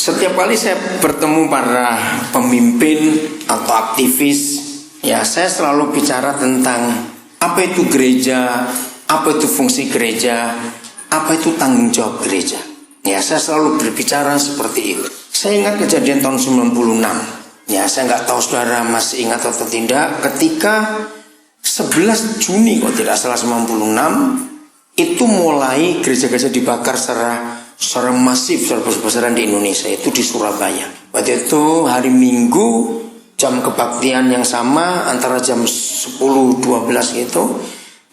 Setiap kali saya bertemu para pemimpin atau aktivis, ya saya selalu bicara tentang apa itu gereja, apa itu fungsi gereja, apa itu tanggung jawab gereja. Ya saya selalu berbicara seperti itu. Saya ingat kejadian tahun 96. Ya saya nggak tahu saudara masih ingat atau tidak, ketika 11 Juni kalau tidak salah 96 itu mulai gereja-gereja dibakar secara masif, secara besar-besaran di Indonesia, itu di Surabaya. Waktu itu hari Minggu, jam kebaktian yang sama antara jam 10-12 itu,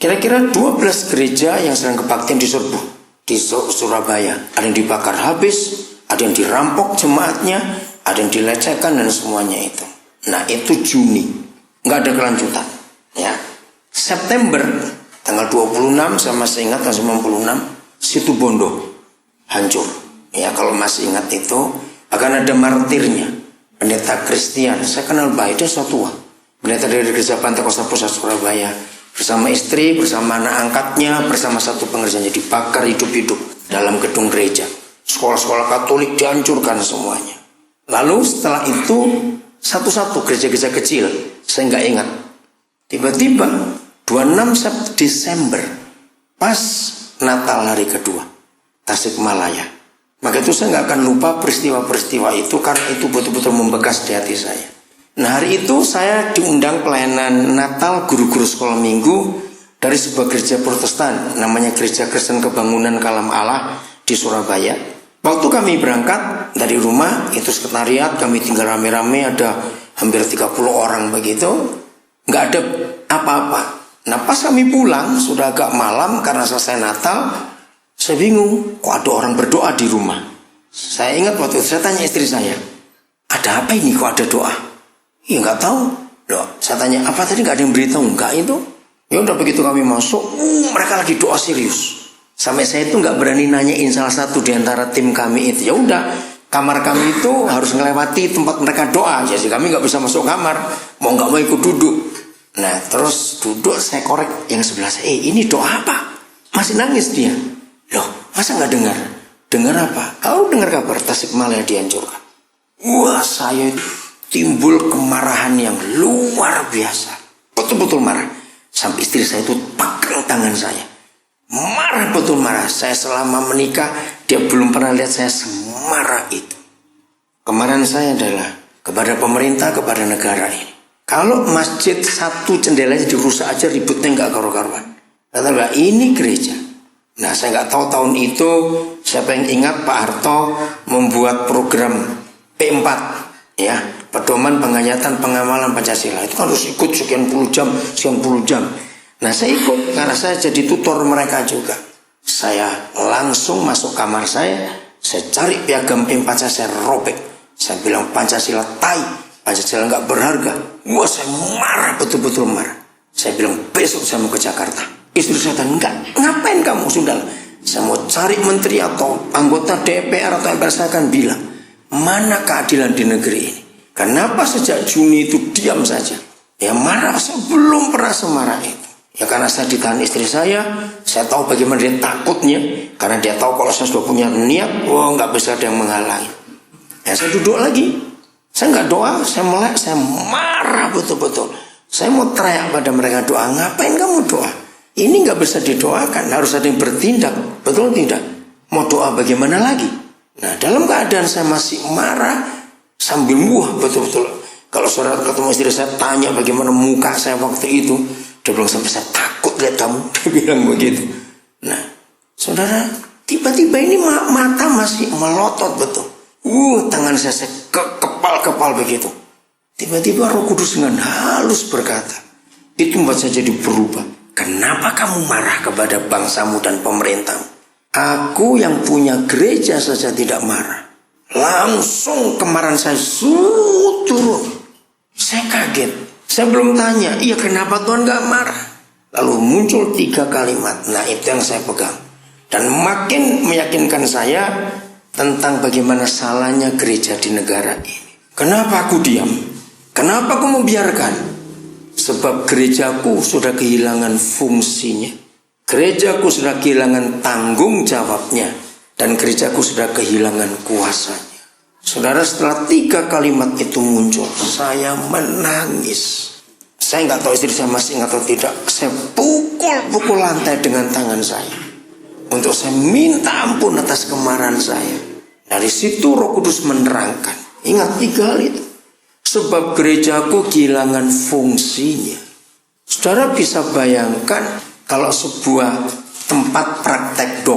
kira-kira 12 gereja yang sedang kebaktian diserbu di Surabaya. Ada yang dibakar habis, ada yang dirampok jemaatnya, ada yang dilecehkan dan semuanya itu. Nah itu Juni, nggak ada kelanjutan. Ya, September tanggal 26 saya masih ingat tahun 96, Situbondo hancur. Ya kalau masih ingat itu, akan ada martirnya pendeta Kristian. Saya kenal baik, dia tua, pendeta dari gereja Pantai Kosta Pusat Surabaya, bersama istri, bersama anak angkatnya, bersama satu pengerjanya dibakar hidup-hidup dalam gedung gereja. Sekolah-sekolah Katolik dihancurkan semuanya. Lalu setelah itu satu-satu gereja-gereja kecil, saya nggak ingat. Tiba-tiba 26 Desember pas Natal hari kedua, Tasikmalaya. Maka itu saya nggak akan lupa peristiwa-peristiwa itu, karena itu betul-betul membekas di hati saya. Nah hari itu saya diundang pelayanan Natal guru-guru sekolah minggu dari sebuah gereja Protestan, namanya Gereja Kristen Kebangunan Kalam Allah di Surabaya. Waktu kami berangkat dari rumah, itu sekretariat, kami tinggal rame-rame, ada hampir 30 orang begitu, nggak ada apa-apa. Nah pas kami pulang, sudah agak malam karena selesai Natal, saya bingung, kok ada orang berdoa di rumah. Saya ingat waktu itu saya tanya istri saya, ada apa ini kok ada doa? Ya nggak tahu. Loh, saya tanya, apa tadi nggak ada yang beritahu? Enggak itu. Ya udah begitu kami masuk, mereka lagi doa serius. Sampai saya itu nggak berani nanyain salah satu di antara tim kami itu. Ya udah, kamar kami itu harus melewati tempat mereka doa. Jadi kami nggak bisa masuk kamar, mau nggak mau ikut duduk. Nah terus duduk, saya korek yang sebelah saya, ini doa apa? Masih nangis dia. Loh, masa nggak dengar? Dengar apa? Oh, dengar kabar Tasikmalaya dihancurkan. Wah, saya timbul kemarahan yang luar biasa. Betul-betul marah. Sampai istri saya itu pegang tangan saya. Marah, betul marah. Saya selama menikah, dia belum pernah lihat saya semarah itu. Kemarahan saya adalah kepada pemerintah, kepada negara ini. Kalau masjid satu jendelanya dirusak aja ributnya nggak karu-karuan. Kata nggak, ini gereja. Nah saya nggak tahu tahun itu siapa yang ingat Pak Harto membuat program P4, ya, pedoman penghayatan pengamalan Pancasila. Itu kan harus ikut sekian puluh jam. Nah saya ikut karena saya jadi tutor mereka juga. Saya langsung masuk kamar saya cari piagam P4 saya robek. Saya bilang Pancasila tai, Pancasila nggak berharga. Wah saya marah, betul-betul marah. Saya bilang besok saya mau ke Jakarta. Istri saya tanya, enggak, ngapain kamu sudah? Saya mau cari menteri atau anggota DPR atau MPR. Saya akan bilang, mana keadilan di negeri ini? Kenapa sejak Juni itu diam saja? Ya marah, saya belum pernah semarah itu. Ya karena saya ditahan istri saya tahu bagaimana dia takutnya. Karena dia tahu kalau saya sudah punya niat, wah nggak bisa ada yang menghalangi. Ya saya duduk lagi, saya nggak doa, saya melek, saya marah betul-betul. Saya mau teriak pada mereka, doa, ngapain kamu doa? Ini nggak bisa didoakan, harus ada yang bertindak, betul tidak? Mau doa bagaimana lagi? Nah dalam keadaan saya masih marah, sambil muah betul-betul. Kalau saudara ketemu istri saya tanya bagaimana muka saya waktu itu, dia bilang sampai saya takut lihat kamu, dia bilang begitu. Nah saudara, tiba-tiba ini mata masih melotot betul. Tangan saya ke kepal begitu. Tiba-tiba Roh Kudus dengan halus berkata, itu membuat saya jadi berubah. Kenapa kamu marah kepada bangsamu dan pemerintahmu? Aku yang punya gereja saja tidak marah. Langsung kemarahan saya turun. Saya kaget. Saya belum tanya, iya kenapa Tuhan gak marah? Lalu muncul 3 kalimat. Nah itu yang saya pegang. Dan makin meyakinkan saya tentang bagaimana salahnya gereja di negara ini. Kenapa aku diam? Kenapa aku membiarkan? Sebab gerejaku sudah kehilangan fungsinya. Gerejaku sudah kehilangan tanggung jawabnya. Dan gerejaku sudah kehilangan kuasanya. Saudara, setelah 3 kalimat itu muncul, saya menangis. Saya nggak tahu istri saya masih ingat atau tidak. Saya pukul lantai dengan tangan saya untuk saya minta ampun atas kemarahan saya. Dari situ Roh Kudus menerangkan, ingat 3 hal itu. Sebab gerejaku kehilangan fungsinya. Saudara bisa bayangkan kalau sebuah tempat praktek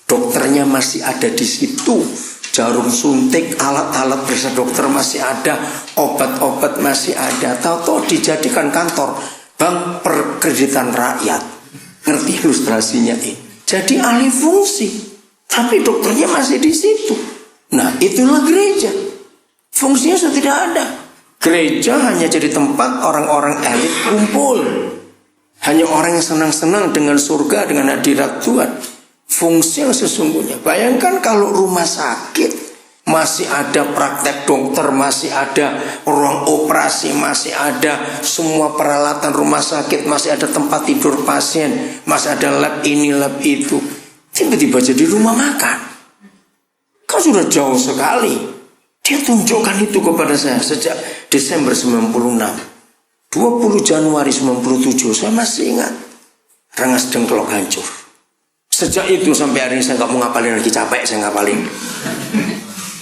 dokternya masih ada di situ, jarum suntik, alat-alat periksa dokter masih ada, obat-obat masih ada, tahu-tahu dijadikan kantor bank perkreditan rakyat. Ngerti ilustrasinya ini? Jadi alih fungsi, tapi dokternya masih di situ. Nah, itulah gereja. Fungsinya sudah tidak ada. Gereja hanya jadi tempat orang-orang elit kumpul. Hanya orang yang senang-senang dengan surga, dengan hadirat Tuhan. Fungsi yang sesungguhnya. Bayangkan kalau rumah sakit masih ada praktek dokter, masih ada ruang operasi, masih ada semua peralatan rumah sakit, masih ada tempat tidur pasien, masih ada lab ini, lab itu. Tiba-tiba jadi rumah makan. Kan sudah jauh sekali. Dia tunjukkan itu kepada saya sejak Desember 96. 20 Januari 97 saya masih ingat. Rengas Dengklok hancur. Sejak itu sampai hari ini saya nggak mau ngapalin lagi, capek saya ngapalin.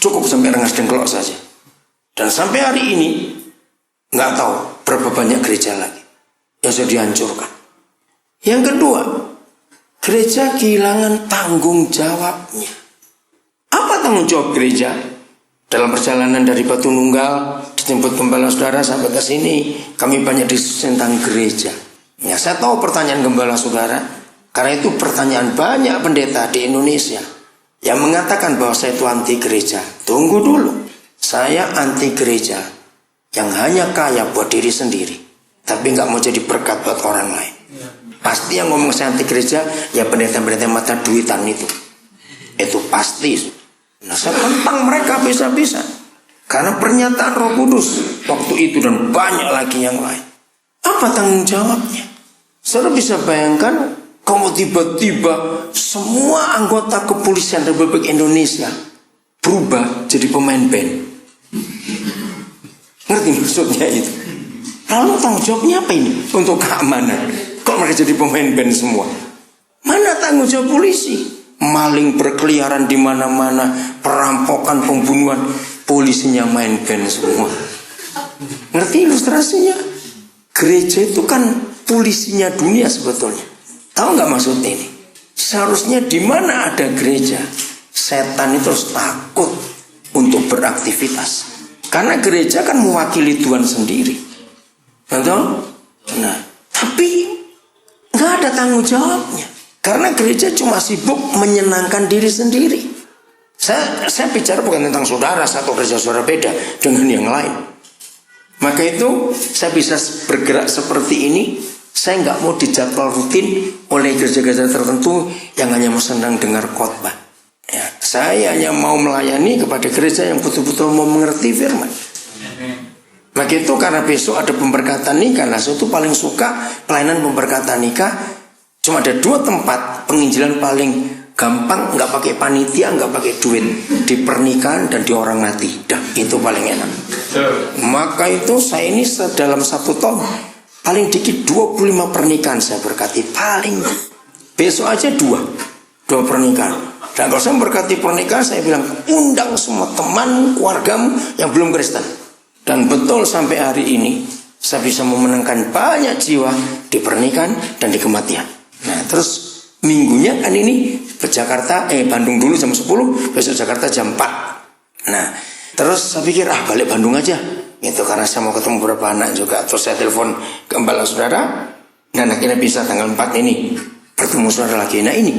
Cukup sampai Rengas Dengklok saja. Dan sampai hari ini nggak tahu berapa banyak gereja lagi yang sudah dihancurkan. Yang kedua, gereja kehilangan tanggung jawabnya. Apa tanggung jawab gereja? Dalam perjalanan dari Batu Nunggal, dijemput gembala saudara sampai ke sini, kami banyak diskusi tentang gereja. Ya, saya tahu pertanyaan gembala saudara, karena itu pertanyaan banyak pendeta di Indonesia yang mengatakan bahwa saya itu anti gereja. Tunggu dulu, saya anti gereja yang hanya kaya buat diri sendiri, tapi nggak mau jadi berkat buat orang lain. Pasti yang ngomong saya anti gereja, ya pendeta-pendeta mata duitan itu pasti. Nah, saya tentang mereka bisa-bisa karena pernyataan Roh Kudus waktu itu dan banyak lagi yang lain. Apa tanggung jawabnya? Saudara bisa bayangkan kalau tiba-tiba semua anggota kepolisian Republik Indonesia berubah jadi pemain band. Ngerti maksudnya itu? Lalu tanggung jawabnya apa ini untuk keamanan? Kok mereka jadi pemain band semua? Mana tanggung jawab polisi? Maling berkeliaran di mana-mana, perampokan, pembunuhan, polisinya main band semua. Ngerti ilustrasinya? Gereja itu kan polisinya dunia sebetulnya. Tahu nggak maksudnya ini? Seharusnya di mana ada gereja, setan itu harus takut untuk beraktivitas. Karena gereja kan mewakili Tuhan sendiri. Betul? Nah, tapi nggak ada tanggung jawabnya. Karena gereja cuma sibuk menyenangkan diri sendiri. Saya bicara bukan tentang saudara, satu gereja saudara beda dengan yang lain. Maka itu saya bisa bergerak seperti ini. Saya nggak mau dijadwal rutin oleh gereja-gereja tertentu yang hanya mau senang dengar khotbah. Ya, saya hanya mau melayani kepada gereja yang betul-betul mau mengerti firman. Maka itu karena besok ada pemberkatan nikah, nah saya itu paling suka pelayanan pemberkatan nikah. Cuma ada 2 tempat penginjilan paling gampang, nggak pakai panitia, nggak pakai duit, di pernikahan dan di orang mati. Dah, itu paling enak. Maka itu saya ini dalam 1 tahun paling dikit 25 pernikahan saya berkati, paling besok aja 2 pernikahan. Dan kalau saya berkati pernikahan, saya bilang undang semua teman keluargamu yang belum Kristen. Dan betul sampai hari ini saya bisa memenangkan banyak jiwa di pernikahan dan di kematian. Nah, terus minggunya kan ini ke Jakarta, Bandung dulu jam 10, besok Jakarta jam 4. Nah, terus saya pikir balik Bandung aja. Itu karena saya mau ketemu beberapa anak juga. Terus saya telepon gembala saudara, dan akhirnya bisa tanggal 4 ini bertemu saudara lagi. Nah, ini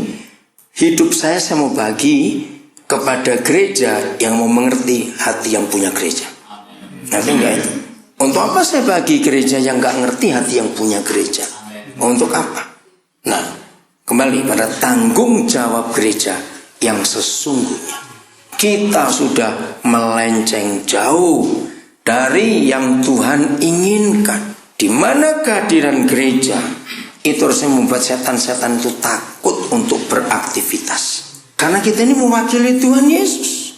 hidup saya mau bagi kepada gereja yang mau mengerti hati yang punya gereja. Nanti enggak itu. Untuk apa saya bagi gereja yang enggak ngerti hati yang punya gereja? Untuk apa? Nah, kembali pada tanggung jawab gereja yang sesungguhnya. Kita sudah melenceng jauh dari yang Tuhan inginkan. Di mana kehadiran gereja itu harusnya membuat setan-setan itu takut untuk beraktivitas. Karena kita ini mewakili Tuhan Yesus.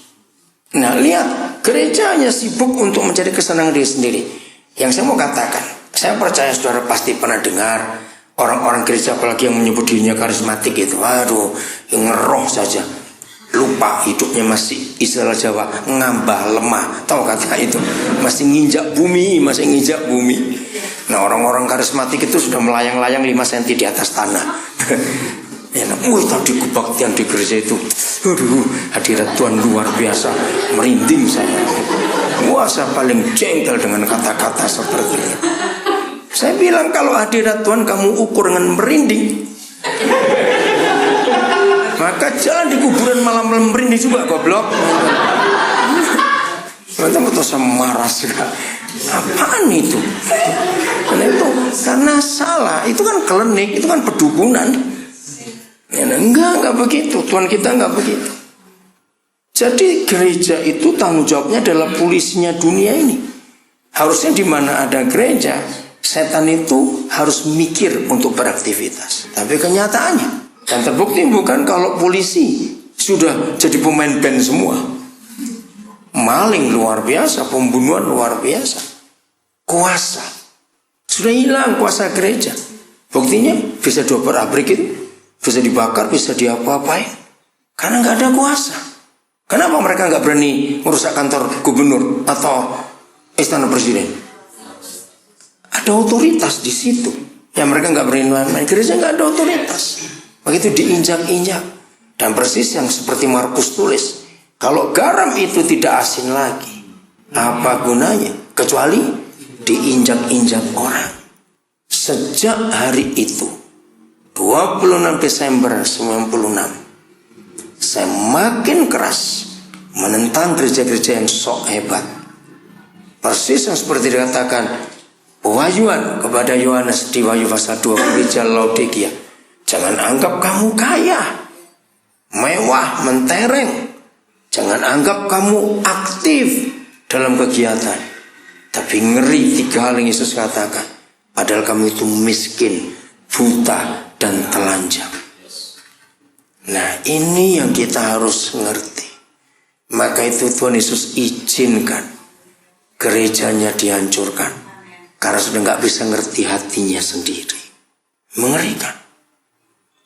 Nah lihat, gereja hanya sibuk untuk mencari kesenangan diri sendiri. Yang saya mau katakan, saya percaya saudara pasti pernah dengar orang-orang gereja apalagi yang menyebut dirinya karismatik itu, waduh, yang ngeroh saja, lupa hidupnya masih istilah Jawa ngambah lemah, tahu kata itu, masih nginjak bumi. Nah orang-orang karismatik itu sudah melayang-layang 5 cm di atas tanah. Ya, tadi kebaktian di gereja itu, hadirat Tuhan luar biasa, merinding saya. Wah, saya paling jengkel dengan kata-kata seperti ini. Saya bilang kalau hadirat Tuhan kamu ukur dengan merinding, maka jalan di kuburan malam-malam merinding juga, goblok. Betul saya marah sekali. Apaan itu? Karena salah. Itu kan klinik, itu kan pedukunan. Ya, enggak begitu. Tuhan kita enggak begitu. Jadi gereja itu tanggung jawabnya adalah polisinya dunia ini. Harusnya di mana ada gereja, setan itu harus mikir untuk beraktivitas. Tapi kenyataannya, dan terbukti bukan kalau polisi sudah jadi pemain band semua. Maling luar biasa, pembunuhan luar biasa. Kuasa sudah hilang, kuasa gereja. Buktinya bisa diobrak-abrik itu, bisa dibakar, bisa diapa-apain, karena nggak ada kuasa. Kenapa mereka nggak berani merusak kantor gubernur atau istana presiden? Ada otoritas di situ. Ya mereka nggak berani main. Gereja nggak ada otoritas. Begitu diinjak-injak. Dan persis yang seperti Markus tulis, kalau garam itu tidak asin lagi, apa gunanya? Kecuali diinjak-injak orang. Sejak hari itu, 26 Desember 96, saya makin keras menentang gereja-gereja yang sok hebat. Persis yang seperti dikatakan pewahyuan kepada Yohanes di Wahyu pasal 2 gereja Laodikia. Jangan anggap kamu kaya, mewah, mentereng. Jangan anggap kamu aktif dalam kegiatan. Tapi ngeri 3 hal yang Yesus katakan. Padahal kamu itu miskin, buta, dan telanjang. Nah ini yang kita harus ngerti. Maka itu Tuhan Yesus izinkan gerejanya dihancurkan, karena sudah gak bisa ngerti hatinya sendiri. Mengerikan.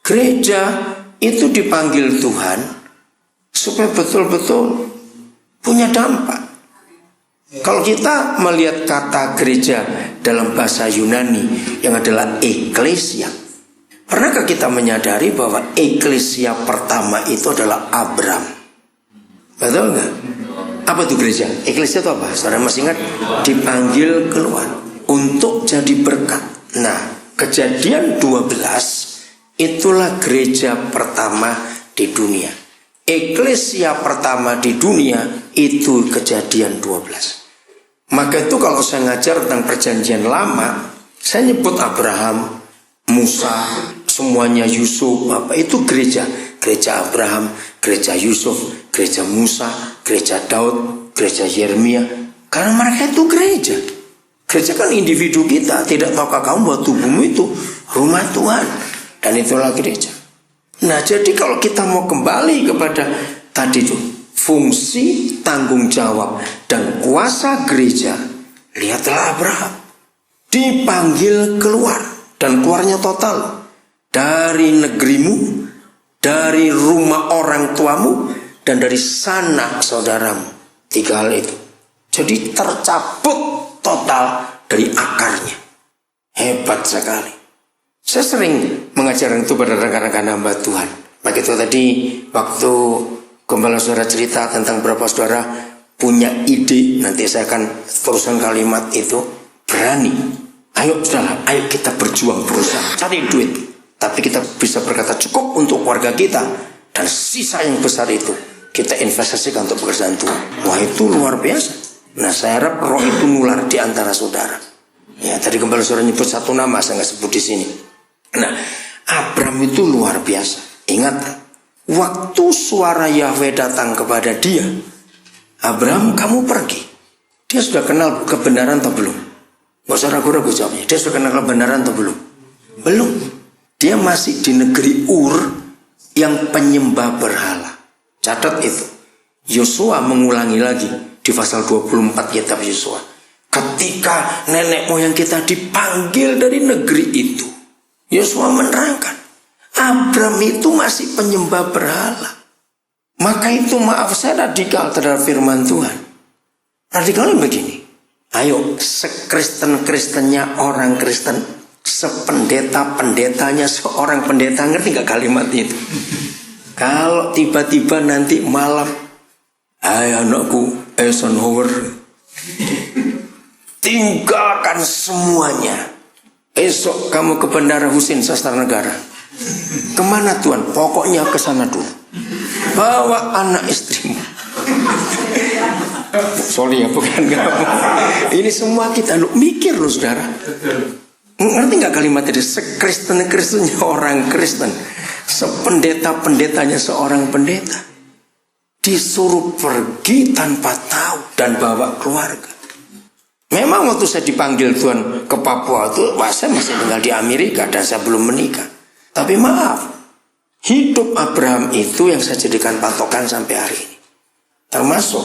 Gereja itu dipanggil Tuhan supaya betul-betul punya dampak. Kalau kita melihat kata gereja dalam bahasa Yunani yang adalah eklesia, pernahkah kita menyadari bahwa eklesia pertama itu adalah Abraham? Betul nggak? Apa itu gereja? Eklesia itu apa? Saudara masih ingat? Dipanggil keluar untuk jadi berkat. Nah, Kejadian 12 itulah gereja pertama di dunia. Eklesia pertama di dunia itu Kejadian 12. Maka itu kalau saya ngajar tentang perjanjian lama, saya nyebut Abraham, Musa, semuanya Yusuf, apa itu gereja. Gereja Abraham, gereja Yusuf, gereja Musa, gereja Daud, gereja Yeremia. Karena mereka itu gereja. Gereja kan individu kita. Tidak tahukah kamu bahwa tubuhmu itu rumah Tuhan. Dan itulah gereja. Nah jadi kalau kita mau kembali kepada tadi itu, fungsi, tanggung jawab, dan kuasa gereja, lihatlah Abraham dipanggil keluar. Dan keluarnya total dari negerimu, dari rumah orang tuamu, dan dari sanak saudaramu. 3 hal itu. Jadi tercabut total dari akarnya. Hebat sekali. Saya sering mengajarkan itu pada rekan-rekan hamba Tuhan. Begitu tadi waktu Gembala saudara cerita tentang berapa saudara punya ide, nanti saya akan teruskan kalimat itu, berani. Ayo saudara, ayo kita berjuang, berusaha cari duit. Tapi kita bisa berkata cukup untuk keluarga kita, dan sisa yang besar itu kita investasikan untuk pekerjaan Tuhan. Wah itu luar biasa. Nah saya harap roh itu nular di antara saudara. Ya tadi Gembala saudara nyebut 1 nama, saya nggak sebut di sini. Nah Abraham itu luar biasa. Ingat, waktu suara Yahweh datang kepada dia, Abraham kamu pergi. Dia sudah kenal kebenaran atau belum? Gak usah ragu-ragu jawabnya. Dia sudah kenal kebenaran atau belum? Belum. Dia masih di negeri Ur yang penyembah berhala. Catat itu. Yosua mengulangi lagi di pasal 24 kitab Yosua. Ketika nenek moyang kita dipanggil dari negeri itu, Yosua menerangkan Abram itu masih penyembah berhala. Maka itu maaf saya radikal terhadap firman Tuhan. Radikalnya begini, ayo sekristen-kristennya orang Kristen, sependeta-pendetanya seorang pendeta, ngerti gak kalimat itu? Kalau tiba-tiba nanti malam, hai anakku Eisenhower, tinggalkan semuanya. Esok kamu ke Bandara Husein Sastra Negara. Kemana Tuhan? Pokoknya ke sana dulu. Bawa anak istrimu. Sorry ya, bukan kamu. Ini semua kita mikir loh saudara. Ngerti nggak kalimat ini? Sekristen-kristennya orang Kristen, sependeta-pendetanya seorang pendeta, disuruh pergi tanpa tahu dan bawa keluarga. Memang waktu saya dipanggil Tuhan ke Papua itu, saya masih tinggal di Amerika dan saya belum menikah. Tapi maaf, hidup Abraham itu yang saya jadikan patokan sampai hari ini. Termasuk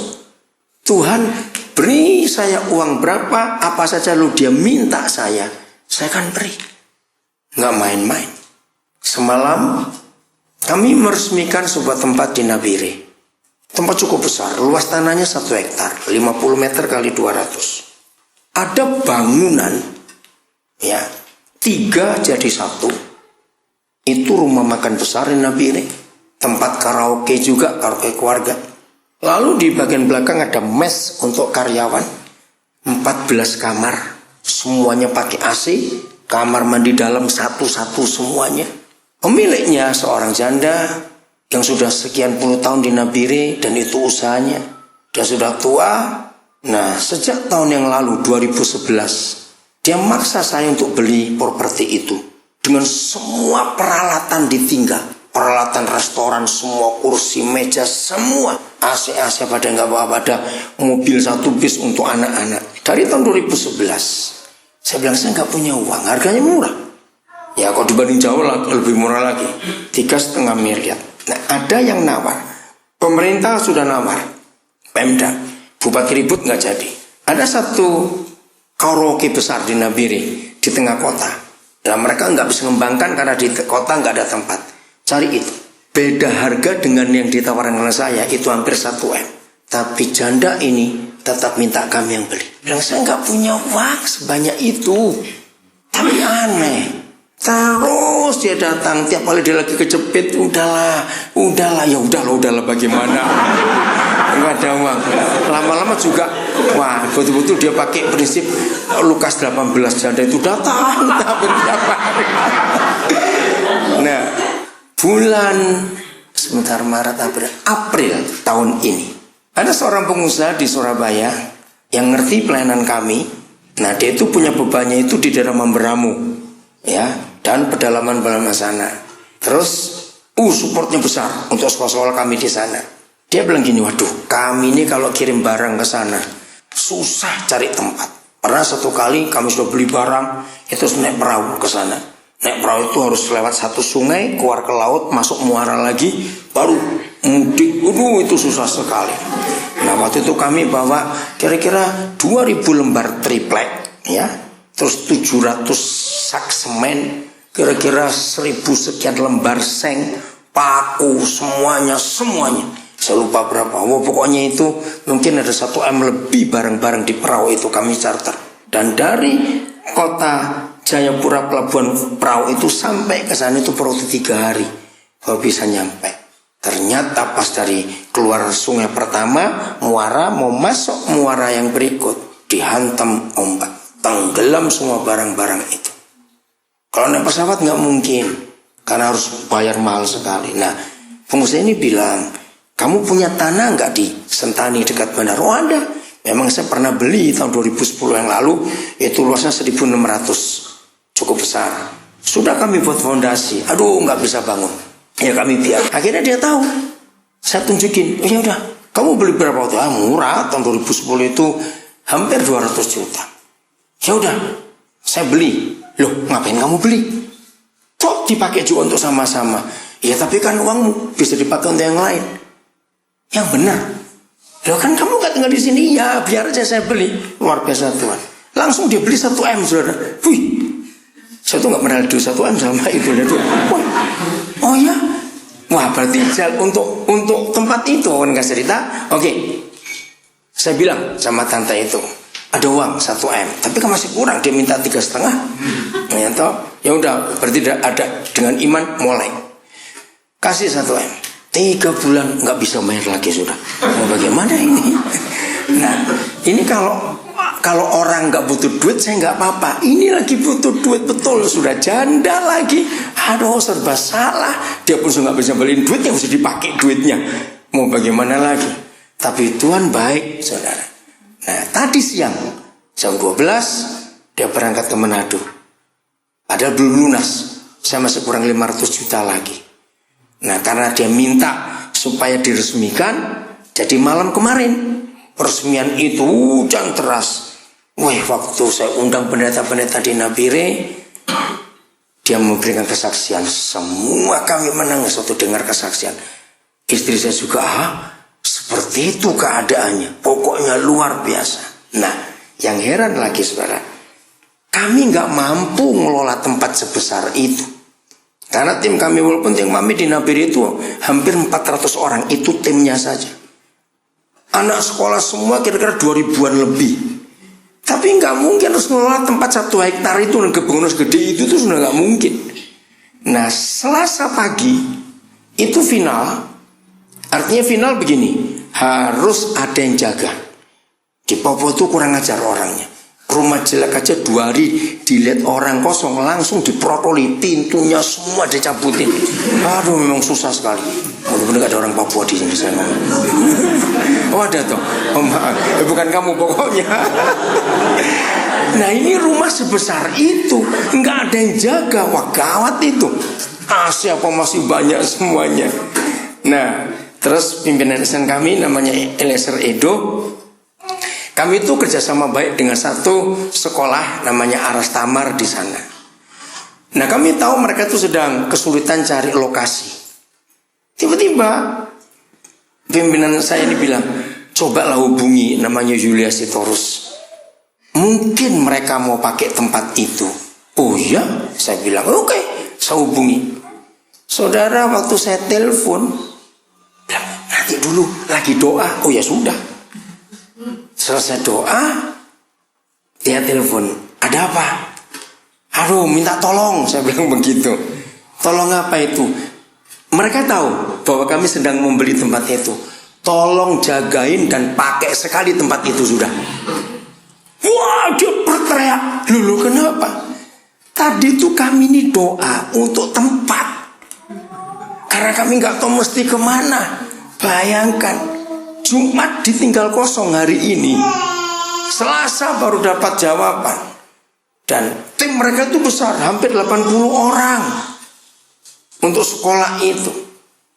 Tuhan beri saya uang berapa, apa saja lu dia minta saya akan beri. Nggak main-main. Semalam kami meresmikan sebuah tempat di Nabire. Tempat cukup besar, luas tanahnya 1 hektar, 50 meter kali 200. Ada bangunan, ya, 3 jadi 1. Itu rumah makan besar di Nabire, tempat karaoke juga, karaoke keluarga. Lalu di bagian belakang ada mes untuk karyawan, 14 kamar, semuanya pakai AC, kamar mandi dalam satu-satu semuanya. Pemiliknya seorang janda yang sudah sekian puluh tahun di Nabire dan itu usahanya. Dia sudah tua. Nah, sejak tahun yang lalu 2011 dia maksa saya untuk beli properti itu dengan semua peralatan ditinggal, peralatan restoran, semua kursi, meja, semua AC pada nggak bawa, pada mobil 1 bis untuk anak-anak. Dari tahun 2011 saya bilang saya nggak punya uang, harganya murah. Ya kalau dibanding jauh lebih murah lagi, 3,5 miliar. Nah, ada yang nawar, pemerintah sudah nawar, Pemda. Bupati ribut nggak jadi. Ada satu karaoke besar di Nabire di tengah kota. Dan mereka nggak bisa mengembangkan karena di kota nggak ada tempat. Cari itu. Beda harga dengan yang ditawarkan oleh saya itu hampir 1 M. Tapi janda ini tetap minta kami yang beli. Bilang saya nggak punya uang sebanyak itu. Tapi aneh. Terus dia datang tiap kali dia lagi kejepit, udahlah, ya udahlah bagaimana? Enggak ada uang. Lama-lama juga, wah betul-betul dia pakai prinsip Lukas 18 janda itu datang tiap hari. Nah, bulan sebentar Maret April tahun ini ada seorang pengusaha di Surabaya yang ngerti pelayanan kami. Nah, dia itu punya bebannya itu di daerah Mamberamo, ya, dan pedalaman sana. Terus, supportnya besar untuk sekolah-sekolah kami di sana. Dia bilang gini, waduh, kami ini kalau kirim barang ke sana susah cari tempat. Pernah satu kali kami sudah beli barang, itu naik perahu ke sana. Naik perahu itu harus lewat satu sungai, keluar ke laut, masuk muara lagi, baru mudik. Itu susah sekali. Nah, waktu itu kami bawa kira-kira 2000 lembar triplek, ya, terus 700 sak semen, kira-kira 1000 sekian lembar seng, paku, semuanya. Saya lupa berapa. Pokoknya itu mungkin ada 1 M lebih barang-barang di perahu itu kami charter. Dan dari kota Jayapura pelabuhan perahu itu sampai ke sana itu perlu 3 hari baru bisa nyampe. Ternyata pas dari keluar sungai pertama, muara, mau masuk muara yang berikut, dihantam ombak, tenggelam semua barang-barang itu. Kalau naik pesawat nggak mungkin, karena harus bayar mahal sekali. Nah, pengusaha ini bilang, kamu punya tanah nggak di Sentani dekat bandara? Oh ada. Memang saya pernah beli tahun 2010 yang lalu. Itu luasnya 1.600. Cukup besar. Sudah kami buat fondasi. Aduh nggak bisa bangun. Ya kami biar. Akhirnya dia tahu. Saya tunjukin. Oh ya udah. Kamu beli berapa waktu? Murah. Tahun 2010 itu hampir 200 juta. Ya udah. Saya beli. Loh ngapain kamu beli? Kok dipakai juga untuk sama-sama? Ya tapi kan uangmu bisa dipakai untuk yang lain. Yang benar, Loh kan kamu gak tinggal di sini? Ya biar aja saya beli. Luar biasa Tuhan. Langsung dia beli 1 M saudara. Wih, saya tuh gak pernah ada 1 M sama itu. Wah, oh ya. Wah berarti untuk tempat itu kan gak cerita. Oke. Saya bilang sama tante itu, ada uang 1 M, tapi kan masih kurang, dia minta 3,5. Ya udah, berarti ada dengan iman mulai. Kasih 1 M, 3 bulan nggak bisa bayar lagi sudah. Mau bagaimana ini? Nah, ini kalau orang nggak butuh duit saya nggak apa-apa. Ini lagi butuh duit betul, sudah janda lagi. Aduh serba salah. Dia pun sudah nggak bisa beliin duit yang harus dipakai duitnya. Mau bagaimana lagi? Tapi Tuhan baik, saudara. Nah, tadi siang jam 12 dia berangkat ke Manado. Padahal belum lunas. Saya masih kurang 500 juta lagi. Nah, karena dia minta supaya diresmikan, jadi malam kemarin peresmian itu hujan deras. Wih, waktu saya undang pendeta-pendeta di Nabire, dia memberikan kesaksian. Semua kami menangis waktu dengar kesaksian. Istri saya juga, seperti itu keadaannya. Pokoknya luar biasa. Nah, yang heran lagi saudara, kami nggak mampu mengelola tempat sebesar itu. Karena tim kami, walaupun tim kami di Nabire itu hampir 400 orang, itu timnya saja. Anak sekolah semua kira-kira 2000-an lebih. Tapi nggak mungkin harus mengelola tempat 1 hektar itu dan kebangunan segede itu tuh sudah nggak mungkin. Nah, Selasa pagi itu final. Artinya final begini, harus ada yang jaga. Di Papua itu kurang ajar orangnya. Rumah jelek aja 2 hari dilihat orang kosong, langsung diprotoli, pintunya semua dicabutin. Aduh, memang susah sekali. Mudah-mudahan gak ada orang Papua di sini saya ngomong. Oh ada toh, oh maaf, bukan kamu pokoknya. Nah ini rumah sebesar itu, nggak ada yang jaga, wah gawat itu. Siapa masih banyak semuanya. Nah, terus pimpinan SN kami namanya Eliezer Edo. Kami itu kerjasama baik dengan satu sekolah namanya Aras Tamar di sana. Nah kami tahu mereka itu sedang kesulitan cari lokasi. Tiba-tiba pimpinan saya ini bilang, cobalah hubungi namanya Julia Sitorus. Mungkin mereka mau pakai tempat itu. Oh iya, saya bilang oke, saya hubungi. Saudara waktu saya telepon, nanti dulu lagi doa. Oh ya sudah. Selesai doa, dia telepon, ada apa? Aduh, minta tolong, saya bilang begitu. Tolong apa itu? Mereka tahu bahwa kami sedang membeli tempat itu. Tolong jagain dan pakai sekali tempat itu sudah. Wah, dia berteriak. Lulu kenapa? Tadi tuh kami ini doa untuk tempat. Karena kami nggak tahu mesti kemana. Bayangkan. Jumat ditinggal kosong hari ini. Selasa baru dapat jawaban. Dan tim mereka itu besar, hampir 80 orang untuk sekolah itu.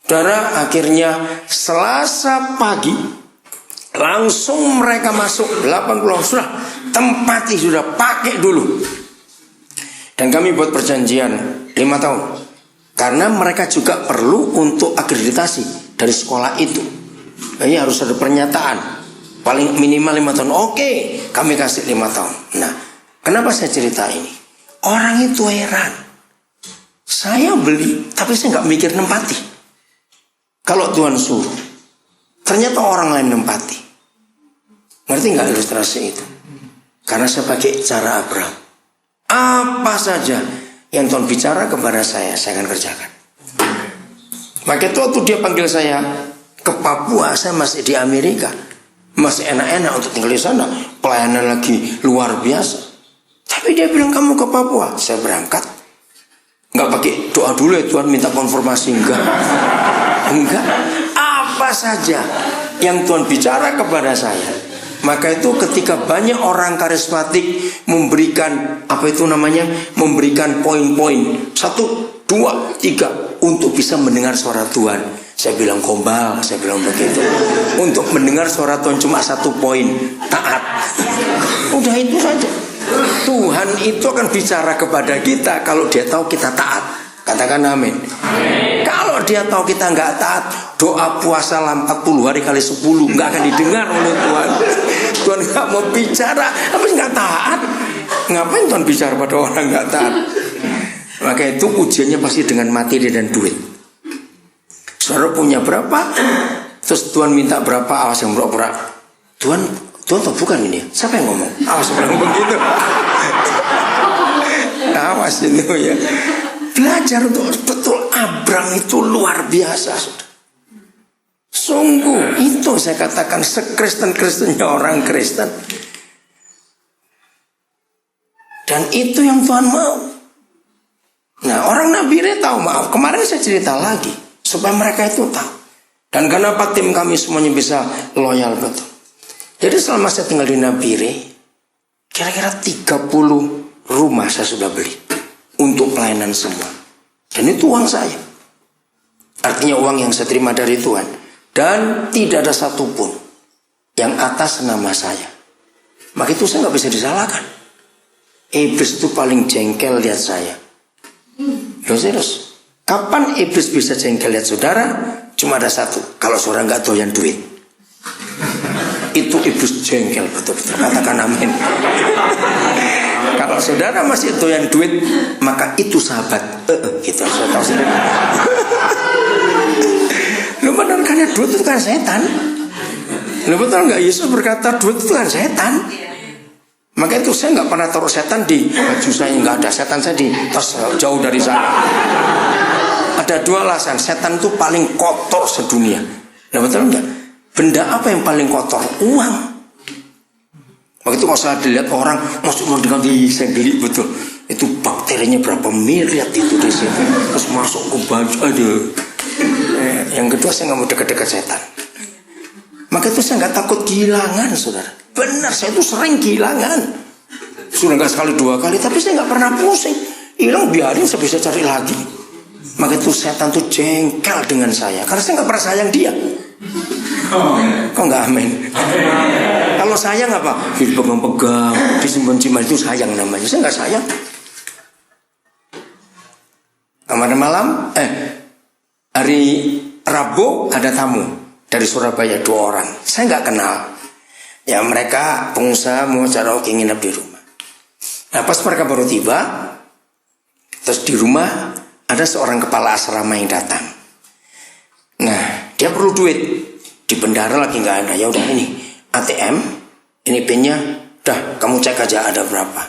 Saudara, akhirnya Selasa pagi langsung mereka masuk 80 orang. Sudah tempati, sudah pakai dulu. Dan kami buat perjanjian 5 tahun. Karena mereka juga perlu untuk akreditasi dari sekolah itu. Ini harus ada pernyataan paling minimal 5 tahun. Oke, kami kasih 5 tahun. Nah, kenapa saya cerita ini? Orang itu heran. Saya beli, tapi saya nggak mikir nempati. Kalau Tuhan suruh, ternyata orang lain nempati. Ngerti nggak ilustrasi itu? Karena saya pakai cara Abraham. Apa saja yang Tuhan bicara kepada saya akan kerjakan. Maka itu waktu dia panggil saya ke Papua, saya masih di Amerika, masih enak-enak untuk tinggal di sana, pelayanan lagi luar biasa. Tapi dia bilang kamu ke Papua, saya berangkat, nggak pakai doa dulu ya Tuhan minta konfirmasi, enggak, apa saja yang Tuhan bicara kepada saya. Maka itu ketika banyak orang karismatik memberikan memberikan poin-poin 1, 2, 3 untuk bisa mendengar suara Tuhan. Saya bilang gombal, saya bilang begitu. Untuk mendengar suara Tuhan cuma 1 poin, taat. Udah itu saja. Tuhan itu akan bicara kepada kita kalau dia tahu kita taat. Katakan amin. Kalau dia tahu kita nggak taat, doa puasa 40 hari kali 10 nggak akan didengar oleh Tuhan. Tuhan nggak mau bicara, apa nggak taat? Ngapain Tuhan bicara pada orang nggak taat? Maka itu ujiannya pasti dengan materi dan duit. Saudara punya berapa? Terus Tuhan minta berapa? Awas yang berak-berak. Tuhan tuh bukan ini. Siapa yang ngomong? Awas bilang begitu. Awas itu ya. Belajar untuk betul. Abraham itu luar biasa. Sungguh itu saya katakan sekristen-kristennya orang Kristen. Dan itu yang Tuhan mau. Nah orang Nabire tahu, maaf kemarin saya cerita lagi supaya mereka itu tahu. Dan kenapa tim kami semuanya bisa loyal betul. Jadi selama saya tinggal di Nabire, kira-kira 30 rumah saya sudah beli untuk pelayanan semua. Dan itu uang saya. Artinya uang yang saya terima dari Tuhan. Dan tidak ada satupun yang atas nama saya. Maka itu saya nggak bisa disalahkan. Iblis itu paling jengkel lihat saya. Loh serius, kapan iblis bisa jengkel lihat saudara? Cuma ada satu, kalau saudara nggak doyan duit. Itu iblis jengkel betul-betul. Katakan amin. Kalau saudara masih doyan duit, maka itu sahabat. Gitu, saya tahu sendiri. Lu benar kan ya, duit itu kan setan. Lu betul nggak Yesus berkata duit itu kan setan. Maka itu saya nggak pernah taruh setan di baju saya, nggak ada. Setan saya di tas jauh dari sana. Ada dua alasan. Setan itu paling kotor sedunia. Nah betul nggak? Benda apa yang paling kotor? Uang. Maka itu kalau saya dilihat orang masuk mau diganti, saya geli betul. Itu bakterinya berapa miliar itu di situ. Terus masuk ke baju. Aduh. Yang kedua saya nggak mau dekat-dekat setan. Maka itu saya nggak takut kehilangan, saudara. Benar, saya itu sering kehilangan. Sudah nggak sekali dua kali, tapi saya nggak pernah pusing. Hilang biarin, saya bisa cari lagi. Maka itu setan tuh jengkel dengan saya, karena saya nggak pernah sayang dia. Kok nggak amin? Kalau sayang apa? Dipegang-pegang, disimpan-simpan itu sayang namanya. Saya nggak sayang. Kemarin malam, hari Rabu ada tamu dari Surabaya 2 orang. Saya nggak kenal. Ya mereka pengusaha mau cara nginep di rumah. Nah pas mereka baru tiba, terus di rumah ada seorang kepala asrama yang datang. Nah dia perlu duit, di bendara lagi nggak ada. Ya udah ini ATM, ini pinnya, dah kamu cek aja ada berapa.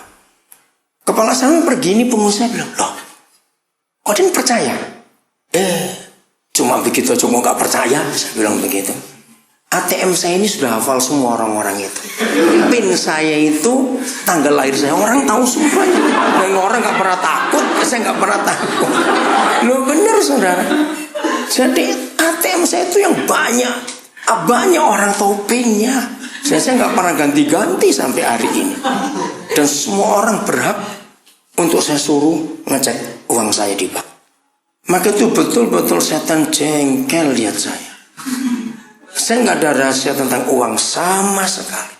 Kepala asrama pergi, ini pengusaha bilang, loh, kok dia percaya? Cuma begitu aja mau nggak percaya, saya bilang begitu. ATM saya ini sudah hafal semua orang-orang itu. PIN saya itu, tanggal lahir saya, orang tahu semuanya. Dan orang nggak pernah takut, saya nggak pernah takut. Loh bener saudara. Jadi ATM saya itu yang banyak orang tahu PIN-nya. Saya nggak pernah ganti-ganti sampai hari ini. Dan semua orang berhak untuk saya suruh ngecek uang saya di bank. Maka itu betul-betul setan jengkel lihat saya. Saya nggak ada rahasia tentang uang sama sekali.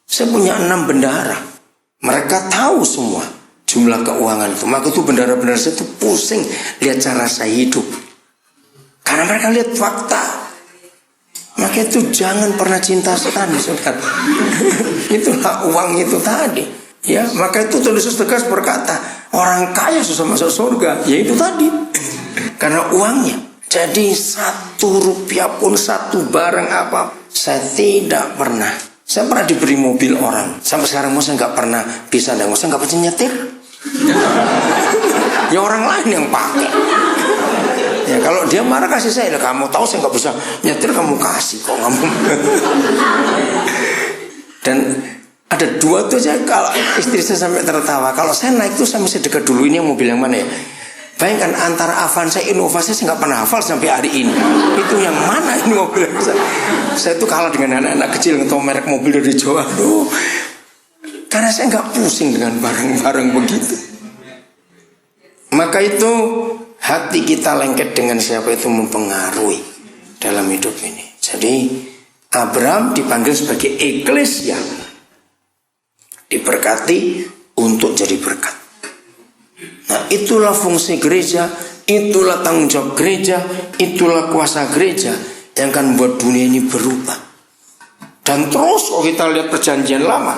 Saya punya 6 bendahara. Mereka tahu semua jumlah keuangan itu. Maka itu bendahara-bendahara saya itu pusing lihat cara saya hidup. Karena mereka lihat fakta. Maka itu jangan pernah cinta setan, saudara. Itulah uang itu tadi. Ya, maka itu Tuhan Yesus tegas berkata, orang kaya susah masuk surga. Ya itu tadi. Karena uangnya. Jadi 1 rupiah pun, 1 barang apa, saya tidak pernah. Saya pernah diberi mobil orang. Sampai sekarang saya nggak pernah bisa nggak, saya nggak bisa nyetir. Ya orang lain yang pakai. Ya kalau dia marah kasih saya, kamu tahu saya nggak bisa nyetir, kamu kasih kok kamu. Dan ada 2 tuh saya, kalau istri saya sampai tertawa. Kalau saya naik tuh saya mesti dekat dulu, ini yang mobil yang mana ya? Bayangkan antara Avanza Innova saya nggak pernah hafal sampai hari ini. Itu yang mana ini mobil? Saya tuh kalah dengan anak-anak kecil yang tahu merek mobil dari Jawa. Karena saya nggak pusing dengan barang-barang begitu. Maka itu hati kita lengket dengan siapa itu mempengaruhi dalam hidup ini. Jadi Abraham dipanggil sebagai eklesia, diberkati untuk jadi berkat. Nah itulah fungsi gereja itulah tanggung jawab gereja, itulah kuasa gereja yang akan membuat dunia ini berubah. Dan terus kalau kita lihat perjanjian lama,